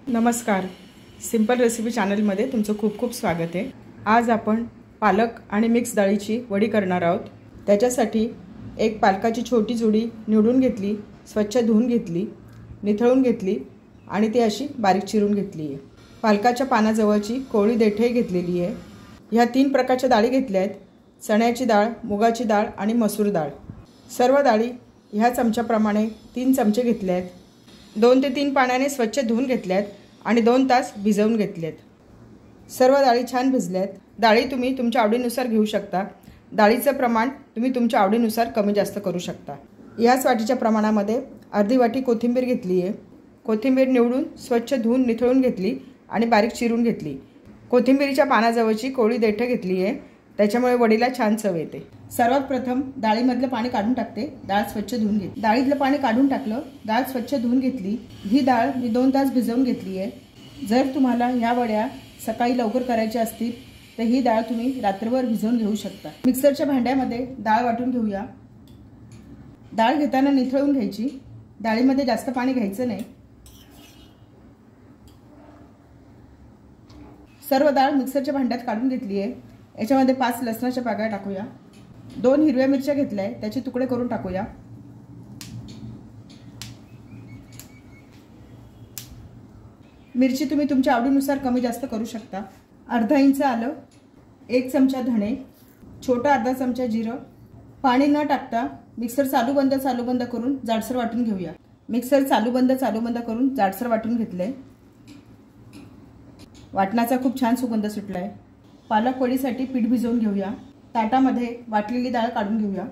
नमस्कार, simple recipe चॅनलमध्ये तुमचं खूप खूप स्वागत आहे। आज आपण पालक आणि मिक्स डाळीची वडी करणार आहोत। त्याच्यासाठी एक पालकाची छोटी जुडी निवडून घेतली, स्वच्छ धुवून घेतली, निथळून घेतली आणि ती अशी बारीक चिरून घेतली आहे। पालकाच्या पानाजवळची कोवळी देठे घेतलेली आहे। ह्या 3 प्रकारच्या डाळी घेतल्या आहेत, चण्याची डाळ, मुगाची डाळ आणि मसूर डाळ। सर्व डाळी ह्या चमच्याप्रमाणे 3 चमचे घेतले आहेत। 2 ते 3 पाण्याने स्वच्छ धुवून घेतल्यात आणि 2 तास भिजवून घेतलेत। सर्व डाळी छान भिजल्यात। डाळी तुम्ही तुमच्या आवडीनुसार घेऊ शकता। डाळीचं प्रमाण तुम्ही तुमच्या आवडीनुसार कमी जास्त करू शकता। याच वाटीच्या प्रमाणामध्ये अर्धी वाटी कोथिंबीर घेतली आहे। कोथिंबीर निवडून स्वच्छ धुवून निथळून घेतली आणि बारीक चिरून घेतली। कोथिंबीरीच्या पानाजवळची कोवळी देठे घेतली आहे, त्याच्यामुळे वडीला छान चव येते। सर्वात प्रथम डाळीमधलं पाणी काढून टाकते। डाळ स्वच्छ धुवून घेतली। डाळीतलं पाणी काढून टाकलं, डाळ स्वच्छ धुवून घेतली। ही डाळ मी 2 तास भिजवून घेतली आहे। जर तुम्हाला ह्या वड्या सकाळी लवकर करायच्या असतील तर ही डाळ तुम्ही रात्रभर भिजवून घेऊ शकता। मिक्सरच्या भांड्यामध्ये डाळ वाटून घेऊया। डाळ घेताना निथळून घ्यायची। डाळीमध्ये जास्त पाणी घ्यायचं नाही। सर्व डाळ मिक्सरच्या भांड्यात काढून घेतली आहे। याच्यामध्ये 5 लसणाच्या पाकळ्या टाकूया। 2 हिरव्या मिरच्या घेतल्या, त्याचे तुकडे करून टाकूया। मिरची तुम्ही तुमच्या आवडीनुसार कमी जास्त करू शकता। अर्धा इंच आलं, 1 चमचा धणे, छोटा अर्धा चमचा जिरं। पाणी न टाकता मिक्सर चालू बंद करून जाडसर वाटून घेऊया। मिक्सर चालू बंद करून जाडसर वाटून घेतले। वाटणाचा खूप छान सुगंध सुटलाय। पालक वडीसाठी पीठ भिजवून घेऊया। ताटामध्ये वाटलेली डाळ काढून घेऊया।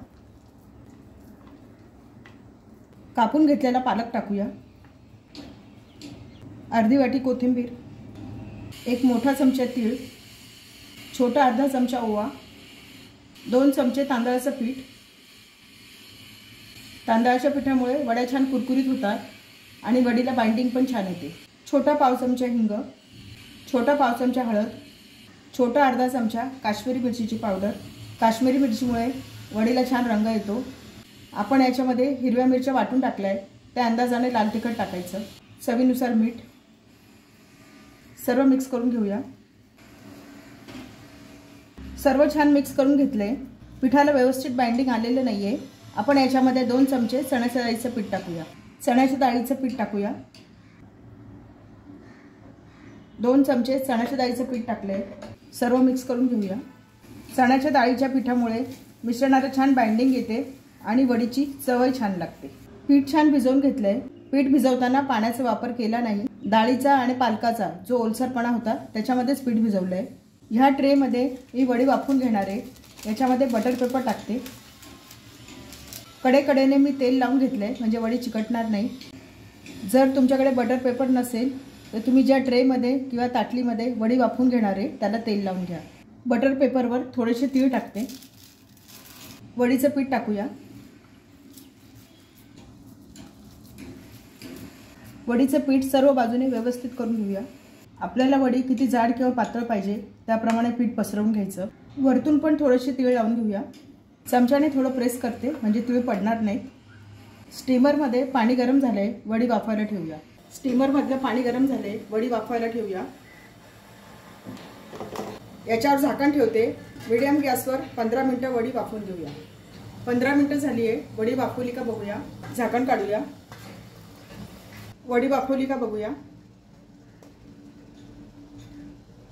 कापून घेतलेला पालक टाकूया। अर्धी वाटी कोथिंबीर, 1 मोठा चमचा तीळ, छोटा अर्धा चमचा ओवा, 2 चमचे तांदळाचं पीठ। तांदळाच्या पिठामुळे वड्या छान कुरकुरीत होतात आणि वडीला बाइंडिंग पण छान येते। छोटा पाव चमचा हिंग, छोटा पाव चमचा हळद, छोटा अर्धा चमचा काश्मीरी मिरचीची पावडर। काश्मीरी मिरचीमुळे वडीला छान रंग येतो। आपण याच्यामध्ये हिरव्या मिरच्या वाटून टाकल्याय, त्या अंदाजाने लाल तिखट टाकायचं। चवीनुसार मीठ। सर्व मिक्स करून घेऊया। सर्व छान मिक्स करून घेतले। पिठाला व्यवस्थित बाइंडिंग आलेलं नाहीये। आपण याच्यामध्ये 2 चमचे चण्याच्या डाळीचं पीठ टाकूया। चण्याच्या डाळीचं पीठ टाकूया। 2 चमचे चण्याच्या डाळीचं पीठ टाकले। सर्व मिक्स करून घेऊया। चण्याच्या डाळीच्या पिठामुळे मिश्रणाला छान बाइंडिंग येते आणि वडीची चवही छान लागते। पीठ छान भिजवून घेतलंय। पीठ भिजवताना पाण्याचा वापर केला नाही। डाळीचा आणि पालकाचा जो ओलसरपणा होता त्याच्यामध्येच पीठ भिजवलंय। ह्या ट्रेमध्ये मी वडी वाफवून घेणार आहे। याच्यामध्ये बटर पेपर टाकते। कडेकडेने मी तेल लावून घेतलंय, म्हणजे वडी चिकटणार नाही। जर तुमच्याकडे बटर पेपर नसेल तर तुम्ही ज्या ट्रेमध्ये किंवा ताटलीमध्ये वडी वाफवून घेणार आहे त्याला तेल लावून घ्या। बटर पेपरवर थोडेसे तीळ टाकते। वडीचं पीठ टाकूया। वडीचं पीठ सर्व बाजूने व्यवस्थित करून घेऊया। आपल्याला वडी किती जाड किंवा पातळ पाहिजे त्याप्रमाणे पीठ पसरवून घ्यायचं। वरतून पण थोडेसे तीळ लावून घेऊया। चमच्याने थोडं प्रेस करते, म्हणजे तीळ पडणार नाहीत। स्टीमरमध्ये पाणी गरम झालंय, वडी वाफवायला ठेवूया। स्टीमरमधलं पाणी गरम झाले, वडी वाफवायला ठेवूया। याच्यावर झाकण ठेवते। मीडियम गॅसवर 15 मिनिटं वडी वाफवून घेऊया। 15 मिनिटं झाली आहे। वडी वाफवली का बघूया। झाकण काढूया। वडी वाफवली का बघूया।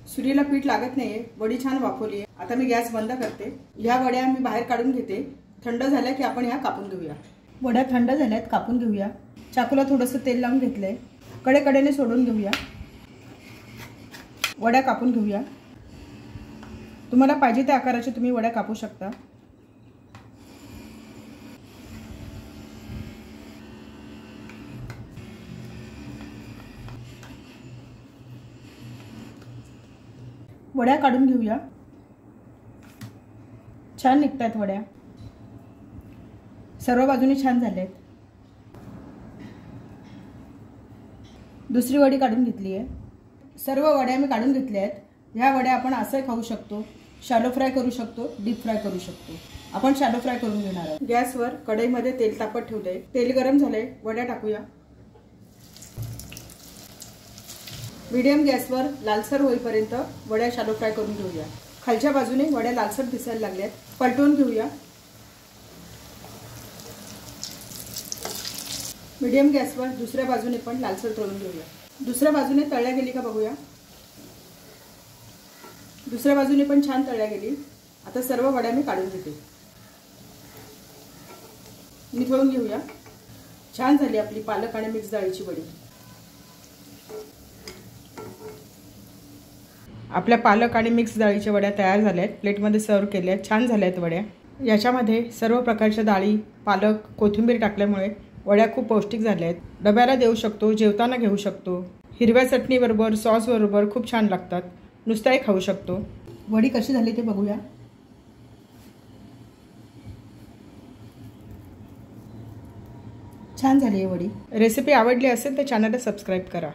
सुरीला पीठ लागत नाहीये, वडी छान वाफवली आहे। आता मी गॅस बंद करते। ह्या वड्या मी बाहेर काढून घेते। थंड झाल्या की आपण ह्या कापून घेऊया। वड्या थंड झाल्यात, कापून घेऊया। चाकूला थोडंसं तेल लावून घेतलंय, कडेकडेने सोडून घेऊया। वड्या कापून घेऊया। तुम्हाला पाहिजे त्या आकाराच्या तुम्ही वड्या कापू शकता। वड्या काढून घेऊया। छान निघतात वड्या। सर्व बाजूने छान झालेत। दुसरी वडी काढून घेतली आहे। सर्व वड्या मी काढून घेतल्या आहेत। ह्या वड्या आपण असंही खाऊ शकतो, शॅलो फ्राय करू शकतो, डीप फ्राय करू शकतो। आपण शॅलो फ्राय करून घेणार आहोत। गॅसवर कढईमध्ये तेल तापत ठेवले। तेल गरम झाले, वड्या टाकूया। मीडियम गॅसवर लालसर होईपर्यंत वड्या शॅलो फ्राय करून घेऊया। खालच्या बाजूने वड्या लालसर दिसायला लागल्यात, पलटवून घेऊया। मीडियम गॅसवर दुसऱ्या बाजूने पण लालसर तळून घेऊया। दुसऱ्या बाजूने तळल्या गेली का बघूया। दुसऱ्या बाजूने पण छान तळल्या गेली। आता सर्व वड्या मी काढून घेते, निथळून घेऊया। छान झाली आपली पालक आणि मिक्स डाळीची वडी। आपल्या पालक आणि मिक्स डाळीच्या वड्या तयार झाल्या आहेत, प्लेटमध्ये सर्व केल्या आहेत। छान झाल्या आहेत वड्या। याच्यामध्ये सर्व प्रकारच्या डाळी, पालक, कोथिंबीर टाकल्यामुळे वड्या खूप पौष्टिक झाल्या आहेत। डब्याला देऊ शकतो, जेवताना घेऊ शकतो, हिरव्या चटणीबरोबर, सॉसबरोबर खूप छान लागतात। नुसताही खाऊ शकतो। वडी कशी झाली ते बघूया। छान झाली आहे वडी। रेसिपी आवडली असेल तर चॅनलला सबस्क्राईब करा।